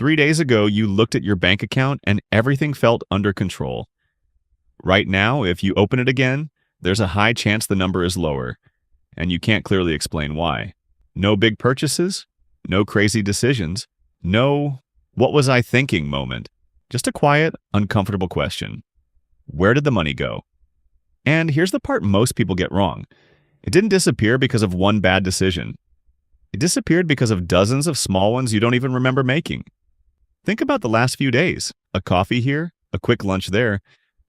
3 days ago, you looked at your bank account and everything felt under control. Right now, if you open it again, there's a high chance the number is lower, and you can't clearly explain why. No big purchases, no crazy decisions, no "what was I thinking" moment. Just a quiet, uncomfortable question. Where did the money go? And here's the part most people get wrong. It didn't disappear because of one bad decision. It disappeared because of dozens of small ones you don't even remember making. Think about the last few days. A coffee here, a quick lunch there,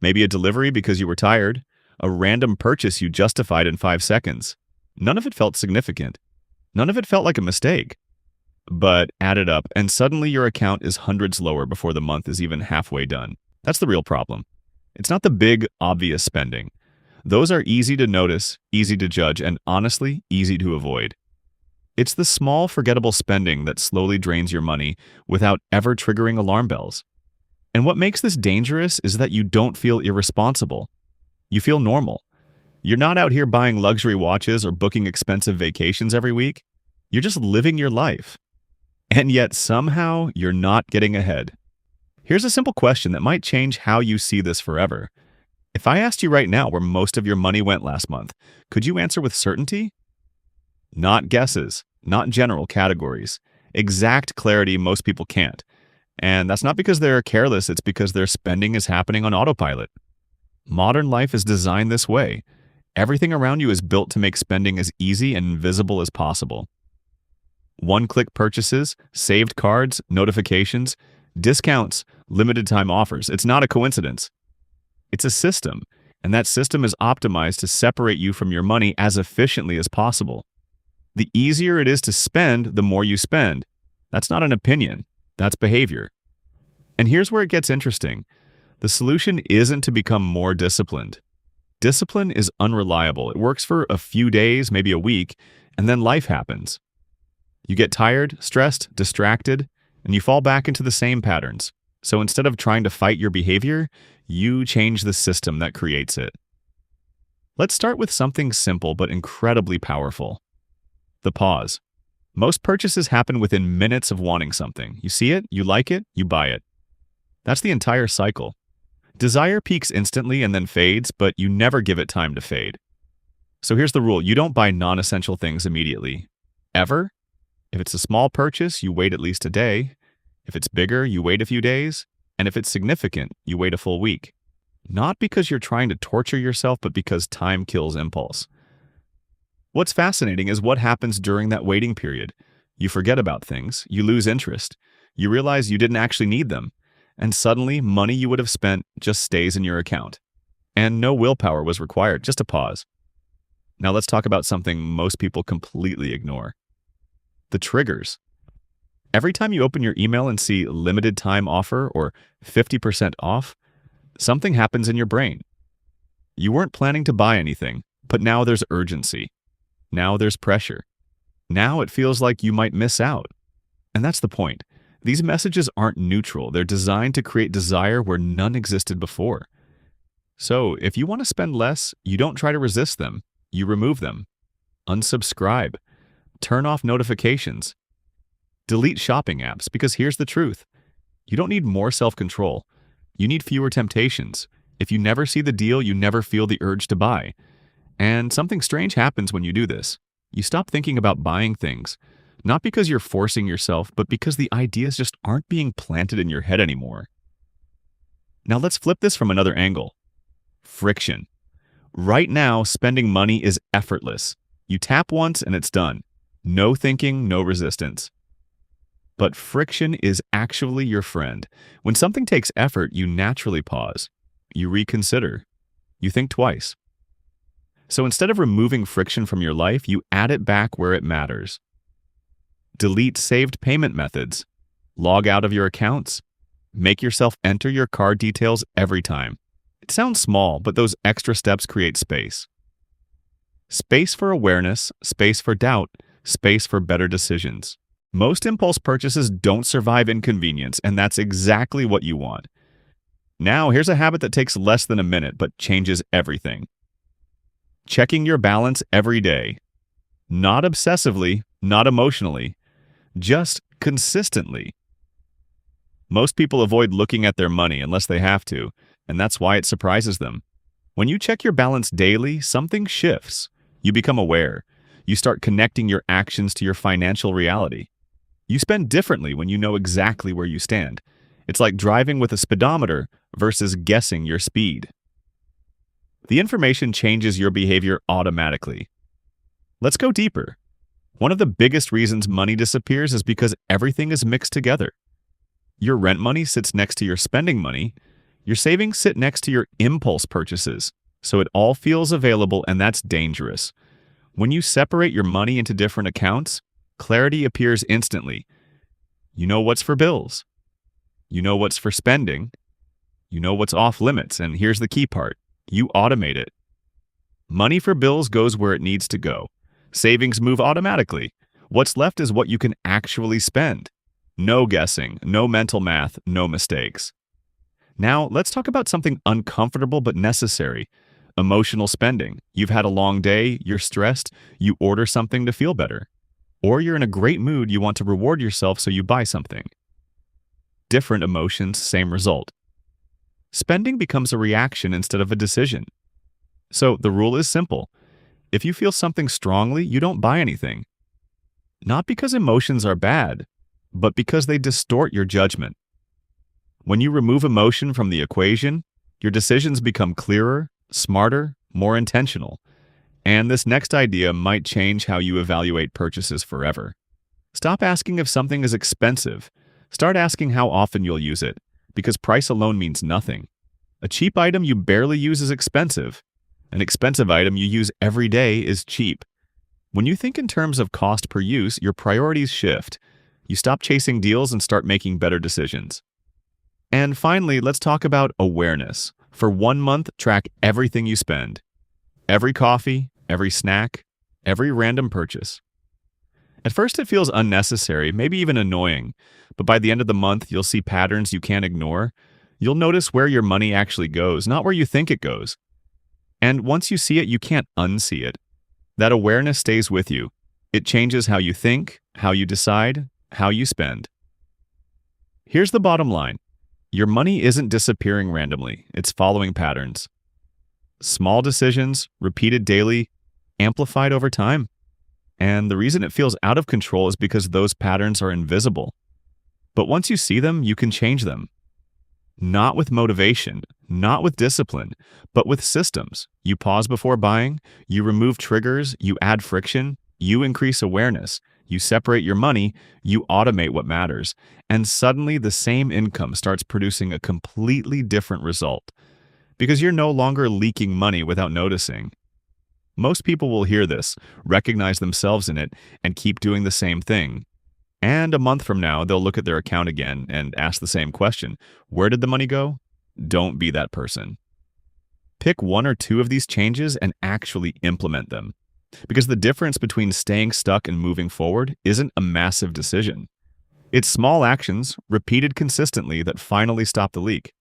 maybe a delivery because you were tired, a random purchase you justified in 5 seconds. None of it felt significant. None of it felt like a mistake. But add it up, and suddenly your account is hundreds lower before the month is even halfway done. That's the real problem. It's not the big, obvious spending. Those are easy to notice, easy to judge, and honestly, easy to avoid. It's the small, forgettable spending that slowly drains your money without ever triggering alarm bells. And what makes this dangerous is that you don't feel irresponsible. You feel normal. You're not out here buying luxury watches or booking expensive vacations every week. You're just living your life. And yet somehow you're not getting ahead. Here's a simple question that might change how you see this forever. If I asked you right now where most of your money went last month, could you answer with certainty? Not guesses, not general categories. Exact clarity most people can't. And that's not because they're careless, it's because their spending is happening on autopilot. Modern life is designed this way. Everything around you is built to make spending as easy and invisible as possible. One-click purchases, saved cards, notifications, discounts, limited time offers. It's not a coincidence. It's a system, and that system is optimized to separate you from your money as efficiently as possible. The easier it is to spend, the more you spend. That's not an opinion. That's behavior. And here's where it gets interesting. The solution isn't to become more disciplined. Discipline is unreliable. It works for a few days, maybe a week, and then life happens. You get tired, stressed, distracted, and you fall back into the same patterns. So instead of trying to fight your behavior, you change the system that creates it. Let's start with something simple but incredibly powerful. The pause. Most purchases happen within minutes of wanting something. You see it, you like it, you buy it. That's the entire cycle. Desire peaks instantly and then fades, but you never give it time to fade. So here's the rule. You don't buy non-essential things immediately. Ever. If it's a small purchase, you wait at least a day. If it's bigger, you wait a few days. And if it's significant, you wait a full week. Not because you're trying to torture yourself, but because time kills impulse. What's fascinating is what happens during that waiting period. You forget about things, you lose interest, you realize you didn't actually need them, and suddenly money you would have spent just stays in your account. And no willpower was required, just a pause. Now let's talk about something most people completely ignore. The triggers. Every time you open your email and see limited time offer or 50% off, something happens in your brain. You weren't planning to buy anything, but now there's urgency. Now there's pressure. Now it feels like you might miss out. And that's the point. These messages aren't neutral. They're designed to create desire where none existed before. So if you want to spend less, you don't try to resist them. You remove them. Unsubscribe. Turn off notifications. Delete shopping apps, because here's the truth. You don't need more self-control. You need fewer temptations. If you never see the deal, you never feel the urge to buy. And something strange happens when you do this. You stop thinking about buying things, not because you're forcing yourself, but because the ideas just aren't being planted in your head anymore. Now let's flip this from another angle. Friction. Right now, spending money is effortless. You tap once and it's done. No thinking, no resistance. But friction is actually your friend. When something takes effort, you naturally pause. You reconsider. You think twice. So instead of removing friction from your life, you add it back where it matters. Delete saved payment methods. Log out of your accounts. Make yourself enter your card details every time. It sounds small, but those extra steps create space. Space for awareness, space for doubt, space for better decisions. Most impulse purchases don't survive inconvenience, and that's exactly what you want. Now, here's a habit that takes less than a minute, but changes everything. Checking your balance every day. Not obsessively, not emotionally, just consistently. Most people avoid looking at their money unless they have to, and that's why it surprises them. When you check your balance daily, something shifts. You become aware. You start connecting your actions to your financial reality. You spend differently when you know exactly where you stand. It's like driving with a speedometer versus guessing your speed. The information changes your behavior automatically. Let's go deeper. One of the biggest reasons money disappears is because everything is mixed together. Your rent money sits next to your spending money. Your savings sit next to your impulse purchases. So it all feels available, and that's dangerous. When you separate your money into different accounts, clarity appears instantly. You know what's for bills. You know what's for spending. You know what's off limits, and here's the key part. You automate it. Money for bills goes where it needs to go. Savings move automatically. What's left is what you can actually spend. No guessing, no mental math, no mistakes. Now, let's talk about something uncomfortable but necessary. Emotional spending. You've had a long day, you're stressed, you order something to feel better. Or you're in a great mood, you want to reward yourself, so you buy something. Different emotions, same result. Spending becomes a reaction instead of a decision. So the rule is simple. If you feel something strongly, you don't buy anything. Not because emotions are bad, but because they distort your judgment. When you remove emotion from the equation, your decisions become clearer, smarter, more intentional. And this next idea might change how you evaluate purchases forever. Stop asking if something is expensive. Start asking how often you'll use it, because price alone means nothing. A cheap item you barely use is expensive. An expensive item you use every day is cheap. When you think in terms of cost per use, your priorities shift. You stop chasing deals and start making better decisions. And finally, let's talk about awareness. For 1 month, track everything you spend. Every coffee, every snack, every random purchase. At first it feels unnecessary, maybe even annoying, but by the end of the month you'll see patterns you can't ignore. You'll notice where your money actually goes, not where you think it goes. And once you see it, you can't unsee it. That awareness stays with you. It changes how you think, how you decide, how you spend. Here's the bottom line. Your money isn't disappearing randomly, it's following patterns. Small decisions, repeated daily, amplified over time. And the reason it feels out of control is because those patterns are invisible. But once you see them, you can change them. Not with motivation, not with discipline, but with systems. You pause before buying, you remove triggers, you add friction, you increase awareness, you separate your money, you automate what matters, and suddenly the same income starts producing a completely different result. Because you're no longer leaking money without noticing. Most people will hear this, recognize themselves in it, and keep doing the same thing. And a month from now, they'll look at their account again and ask the same question. Where did the money go? Don't be that person. Pick 1 or 2 of these changes and actually implement them. Because the difference between staying stuck and moving forward isn't a massive decision. It's small actions, repeated consistently, that finally stop the leak.